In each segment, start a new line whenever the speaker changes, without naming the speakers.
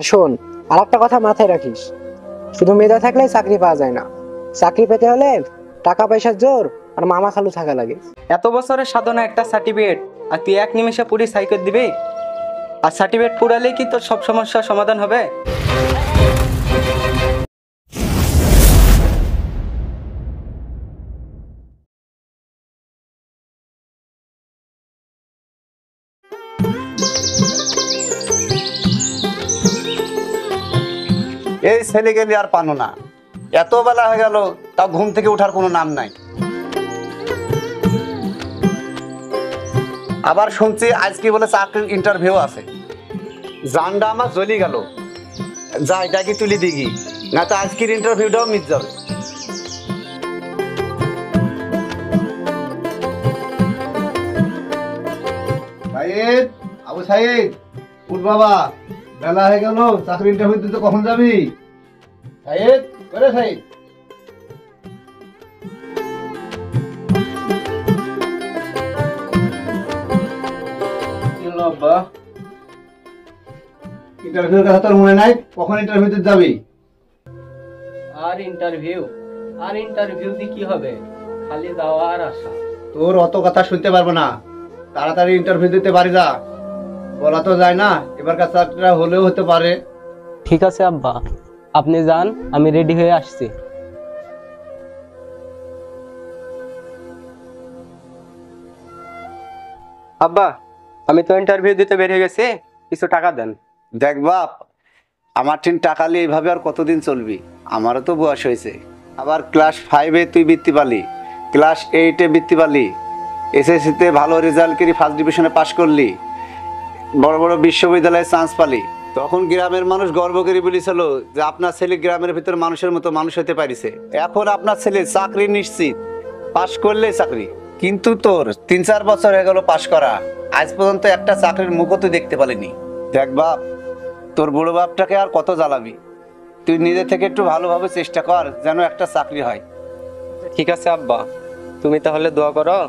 শোন, আর একটা কথা মাথায় রাখিস, শুধু মেধা থাকলেই চাকরি পাওয়া যায় না। চাকরি পেতে হলে টাকা পয়সার জোর আর মামা খালু থাকা লাগে।
এত বছরের সাধনা একটা সার্টিফিকেট, আর তুই এক নিমেষে পুরি সাইকেল দিবি? আর সার্টিফিকেট পুরালেই কি তোর সব সমস্যার সমাধান হবে?
এই ছেলে গেলে আর পানো না, এত বেলা হয়ে গেল তাও ঘুম থেকে ওঠার কোনো নাম নাই। আবার শুনছি আজকে বলে চাকরির ইন্টারভিউ আছে। জানটা আমার জ্বলি গেল, যা এটা কি তুলি দিঘি, না তো আজকের ইন্টারভিউটাও মিস যাবে।
সাইদ, আবু সাইদ, উঠ বাবা, বেলা হয়ে গেল, চাকরি ইন্টারভিউ দিতে কখন যাবি? সাইদ, করে সাইদ। ইন্টারভিউর কথা তোর মনে নাই? কখন ইন্টারভিউ দিতে যাবি?
আর ইন্টারভিউ দিয়ে কি হবে? খালি যাওয়ার আশা।
তোর অত কথা শুনতে পারবো না, তাড়াতাড়ি ইন্টারভিউ দিতে পারি যা। বলা তো যায় না, এবারকার চাকরিটা হলেও হতে পারে।
ঠিক আছে আব্বা, আপনি যান, আমি রেডি হয়ে আসছি। আব্বা, আমি তো ইন্টারভিউ দিতে বের হয়ে গেছি, কিছু টাকা দেন।
দেখ বাপ, আমার ঠিক টাকা নিয়ে এইভাবে আর কতদিন চলবি? আমারও তো বয়স হয়েছে। আবার ক্লাস 5-এ তুই বৃত্তি পালি, ক্লাস 8-এ বৃত্তি পালি, এসএসসিতে ভালো রেজাল্ট করে ফার্স্ট ডিভিশনে পাশ করলি, বড় বড় বিশ্ববিদ্যালয়ে চান্স পালি। তখন গ্রামের মানুষ গর্ব করে বলেছিল যে আপনার ছেলে গ্রামের ভিতর মানুষের মতো মানুষ হতে পারিছে। এখন আপনার ছেলে চাকরি নিশ্চিত, পাশ করলেই চাকরি। কিন্তু তোর 3-4 বছর হয়ে গেল পাশ করা, আজ পর্যন্ত একটা চাকরির মুখও তুই দেখতে পালিনি। দেখ বাপ, তোর বড় বাপটাকে আর কত জ্বালাবি? তুই নিজে থেকে একটু ভালোভাবে চেষ্টা কর যেন একটা চাকরি হয়।
ঠিক আছে আব্বা, তুমি তাহলে দোয়া করো।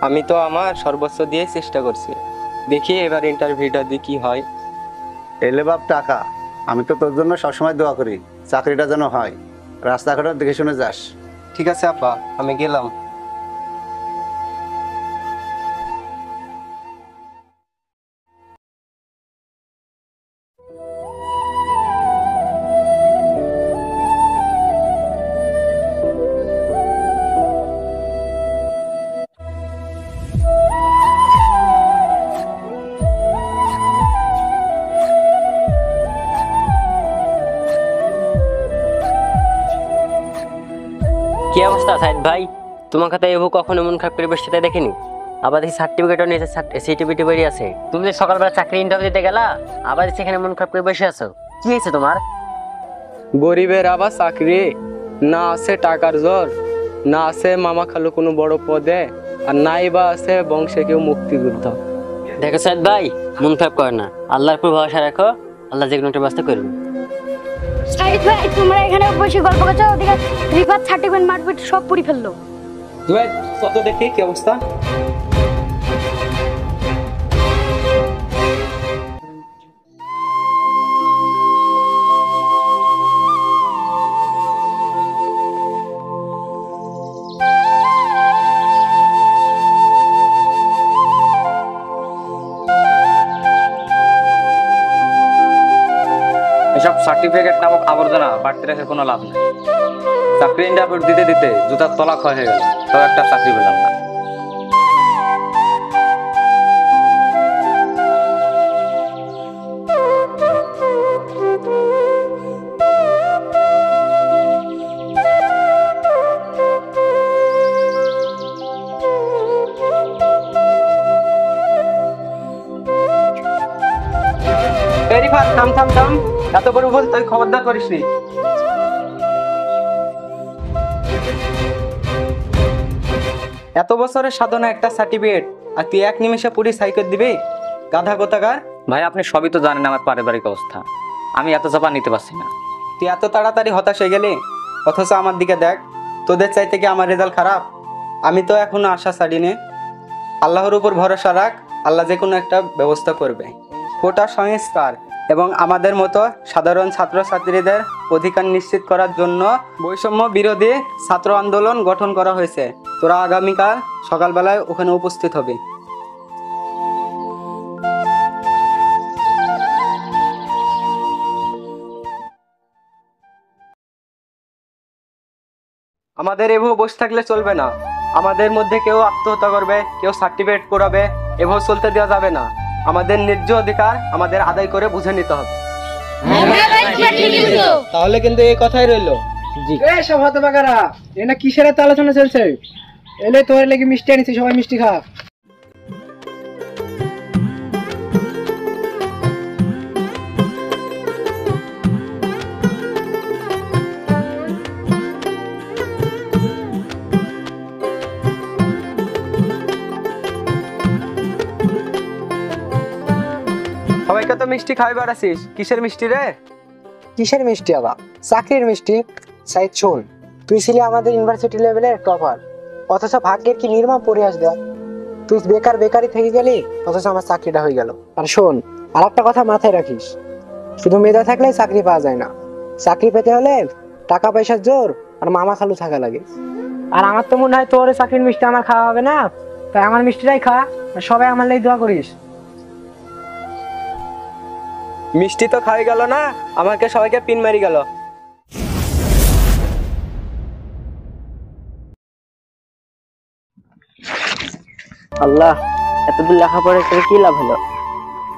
আমি তো আমার সর্বোচ্চ দিয়ে চেষ্টা করছি, দেখি এবার ইন্টারভিউটা দিয়ে কি হয়।
এলে বাপ টাকা, আমি তো তোর জন্য সবসময় দোয়া করি, চাকরিটা যেন হয়। রাস্তাঘাটে দেখে শুনে যাস।
ঠিক আছে আব্বা, আমি গেলাম।
কি অবস্থা সাইদ ভাই? তোমার কথা এবু কখনো মন খারাপ করে বসে দেখিনি। আবার দেখি সার্টিফিকেটও নিয়েছে, সিটিপিটি বেরিয়ে আছে। তুমি যে সকালবেলা চাকরি ইন্টারভিউ দিতে গেলা, আবার সেখানে মন খারাপ করে বসে আছো, কি হয়েছে তোমার?
গরিবের আবার চাকরি, না আছে টাকার জোর, না আছে মামা খালু কোনো বড় পদে, আর নাই বা আছে বংশে কেউ মুক্তিযুদ্ধ।
দেখো সাইদ ভাই, মন খারাপ করে না, আল্লাহর উপর ভরসা রাখো, আল্লাহ যে কোনো একটা ব্যবস্থা করবে।
সাইদ ভাই, তোমরা এখানে বসে গল্প করছো, ওদিকে রিফাত সার্টিফিকেট মারপিট সব পুরি ফেললো।
তুই কত দেখি কি অবস্থা?
এসব সার্টিফিকেট নামক আবর্জনা বাড়তে রেখে কোনো লাভ নেই। চাকরি ইন্টারভিউ দিতে দিতে জুতার তলা ক্ষয় হয়ে গেল, তাও একটা চাকরি পেলাম না।
থাম থাম থাম, এত বড় ভুল তুই খবরদার করিসনি। এত বছরের সাধনা একটা সার্টিফিকেট, আর তুই এক নিমেষে পুরি সাইকেল দিবি? গাধা কোথাকার!
ভাই আপনি সবই তো জানেন আমার পারিবারিক অবস্থা, আমি এত চাপা নিতে পারছি না।
তুই এত তাড়াতাড়ি হতাশ হয়ে গেলি, অথচ আমার দিকে দেখ, তোদের চাইতে কি আমার রেজাল্ট খারাপ? আমি তো এখনো আশা ছাড়িনি। আল্লাহর উপর ভরসা রাখ, আল্লাহ যে কোনো একটা ব্যবস্থা করবে। কোটা সংস্কার, এবং আমাদের মতো সাধারণ ছাত্রছাত্রীদের অধিকার নিশ্চিত করার জন্য বৈষম্য বিরোধী ছাত্র আন্দোলন গঠন করা হয়েছে। তোরা আগামীকাল সকালবেলায় ওখানে উপস্থিত হবি। আমাদের এভাবে বসে থাকলে চলবে না। আমাদের মধ্যে কেউ আত্মহত্যা করবে, কেউ সার্টিফিকেট করাবে, এভাবে চলতে দেওয়া যাবে না। আমাদের ন্যায্য অধিকার আমাদের আদায় করে বুঝে নিতে হবে। তাহলে কিন্তু এই কথাই রইলো।
সব হতে পাকারা এটা কিসের এত আলোচনা চলছে? এলে তোর লেগে মিষ্টি আনিছি, সবাই মিষ্টি খা।
সবাইকে তো মিষ্টি খাইবার আসিস, কিসের মিষ্টি রে?
কিসের মিষ্টি আবার? চাকরির মিষ্টি। সাইদ শোন, তুই ছিলি আমাদের ইউনিভার্সিটি লেভেলের টপার, অথচ ভাগ্যের কি নির্মম পরিহাস দেয়। তুই বেকারি থেকে গেলি, অথচ আমার চাকরিটা হয়ে গেল। আর শোন, আর একটা কথা মাথায় রাখিস, শুধু মেধা থাকলেই চাকরি পাওয়া যায় না। চাকরি পেতে হলে টাকা পয়সার জোর আর মামা খালু থাকা লাগে। আর আমার তো মনে হয় তোর চাকরির মিষ্টি আমার খাওয়া হবে না, তাই আমার মিষ্টিটাই খা, আর সবাই আমার লাগি দোয়া করিস।
মিষ্টি তো খাই গেল না, আমাকে সবাইকে পিন মারি গেল।
আল্লাহ, এতদূর লেখাপড়া করে কি লাভ হলো?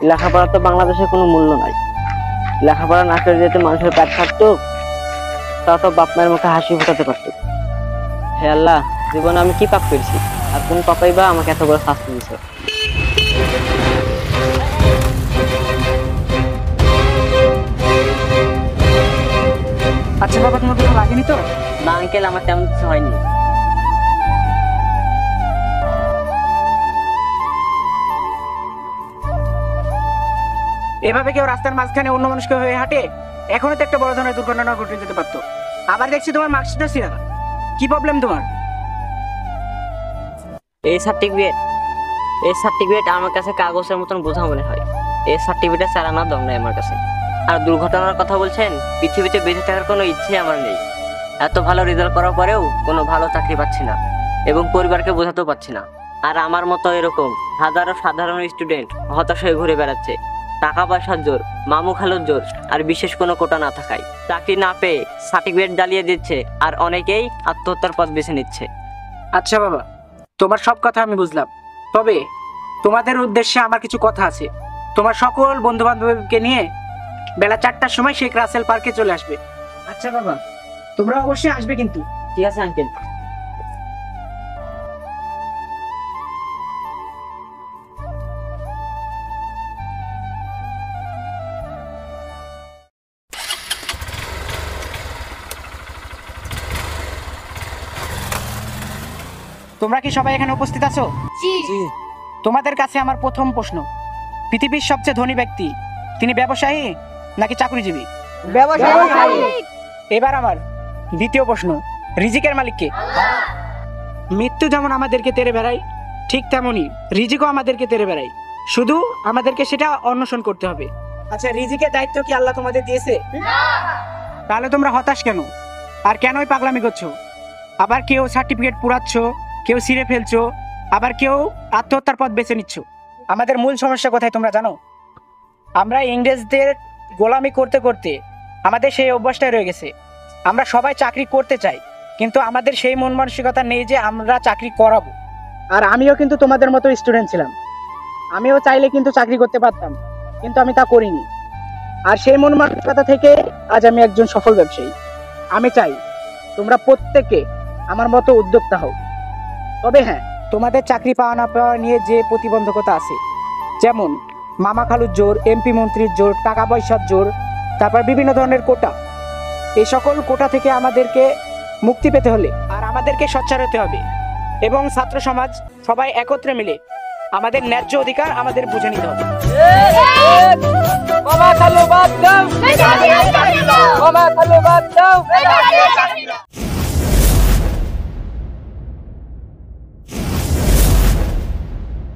লেখাপড়া তো বাংলাদেশে কোনো মূল্য নাই। লেখাপড়া না করে যেতে মানুষের পেট থাকতো, তা তো বাপ মায়ের মুখে হাসি ফোটাতে পারত। হে আল্লাহ, জীবনে আমি কি পাপ করেছি, আর কোন পাপাই বা আমাকে এত বড় শাস্তি দিয়েছে?
আচ্ছা বাবা, তোমার কোনো লাগেনি তো?
না আঙ্কেল, আমার তেমন কিছু হয়নি।
এভাবে কেউ রাস্তার মাঝখানে অন্য মানুষকে হয়ে হাঁটে? এখনো তো একটা বড় ধরনের দুর্ঘটনা ঘটে যেতে পারতো। আবার দেখছি তোমার মার্কশিটটা ছিল না, কি প্রবলেম তোমার?
এই সার্টিফিকেট আমার কাছে কাগজের মতন বোঝা মনে হয়। এই সার্টিফিকেট চালানোর দম নেই আমার কাছে। আর দুর্ঘটনার কথা বলছেন, পৃথিবীতে বেঁচে থাকার কোনো ইচ্ছে আমার নেই। এত ভালো রেজাল্ট করার পরেও কোনো ভালো চাকরি পাচ্ছি না এবং পরিবারকে বোঝাতেও পারছি না। আর আমার মতো এরকম হাজারো সাধারণ স্টুডেন্ট হতাশ হয়ে ঘুরে বেড়াচ্ছে। টাকা পয়সার জোর, মামু খালুর জোর, আর বিশেষ কোনো কোটা না থাকায় চাকরি না পেয়ে সার্টিফিকেট জ্বালিয়ে দিচ্ছে, আর অনেকেই আত্মহত্যার পথ বেছে নিচ্ছে।
আচ্ছা বাবা, তোমার সব কথা আমি বুঝলাম, তবে তোমাদের উদ্দেশ্যে আমার কিছু কথা আছে। তোমার সকল বন্ধু বান্ধবকে নিয়ে বেলা 4টার সময় শেখ রাসেল পার্কে চলে আসবে। আচ্ছা বাবা, তোমরা অবশ্যই আসবে কিন্তু।
ঠিক আছে আঙ্কেল।
তোমরা কি সবাই এখানে উপস্থিত আছো? তোমাদের কাছে আমার প্রথম প্রশ্ন, পৃথিবীর সবচেয়ে ধনী ব্যক্তি তিনি ব্যবসায়ী নাকি চাকরিজীবী? ব্যবসায়ী। এবার আমার দ্বিতীয় প্রশ্ন, রিজিকের মালিক কে? মৃত্যু যেমন আমাদেরকে তেড়ে বেড়ায়, ঠিক তেমনি রিজিকও আমাদেরকে তেড়ে বেড়ায়, শুধু আমাদেরকে সেটা অন্বেষণ করতে হবে। আচ্ছা, রিজিকের দায়িত্ব কি আল্লাহ তোমাদের দিয়েছে? তাহলে তোমরা হতাশ কেন, আর কেনই পাগলামি করছো? আবার কেউ সার্টিফিকেট পুরাচ্ছ, কেউ ছিঁড়ে ফেলছো, আবার কেউ আত্মহত্যার পথ বেছে নিচ্ছ। আমাদের মূল সমস্যা কোথায় তোমরা জানো? আমরা ইংরেজদের গোলামি করতে করতে আমাদের সেই অভ্যাসটাই রয়ে গেছে। আমরা সবাই চাকরি করতে চাই, কিন্তু আমাদের সেই মন মানসিকতা নেই যে আমরা চাকরি করাবো। আর আমিও কিন্তু তোমাদের মতো স্টুডেন্ট ছিলাম, আমিও চাইলে কিন্তু চাকরি করতে পারতাম, কিন্তু আমি তা করিনি। আর সেই মন মানসিকতা থেকে আজ আমি একজন সফল ব্যবসায়ী। আমি চাই তোমরা প্রত্যেকে আমার মতো উদ্যোক্তা হও। তবে হ্যাঁ, তোমাদের চাকরি পাওয়া না পাওয়া নিয়ে যে প্রতিবন্ধকতা আছে, যেমন মামা খালুর জোর, এমপি মন্ত্রীর জোর, টাকা পয়সার জোর, তারপর বিভিন্ন ধরনের কোটা, এই সকল কোটা থেকে আমাদেরকে মুক্তি পেতে হলে আর আমাদেরকে সোচ্চার হতে হবে এবং ছাত্র সমাজ সবাই একত্রে মিলে আমাদের ন্যায্য অধিকার আমাদের বুঝে নিতে হবে। মামা খালু বাদ দাও,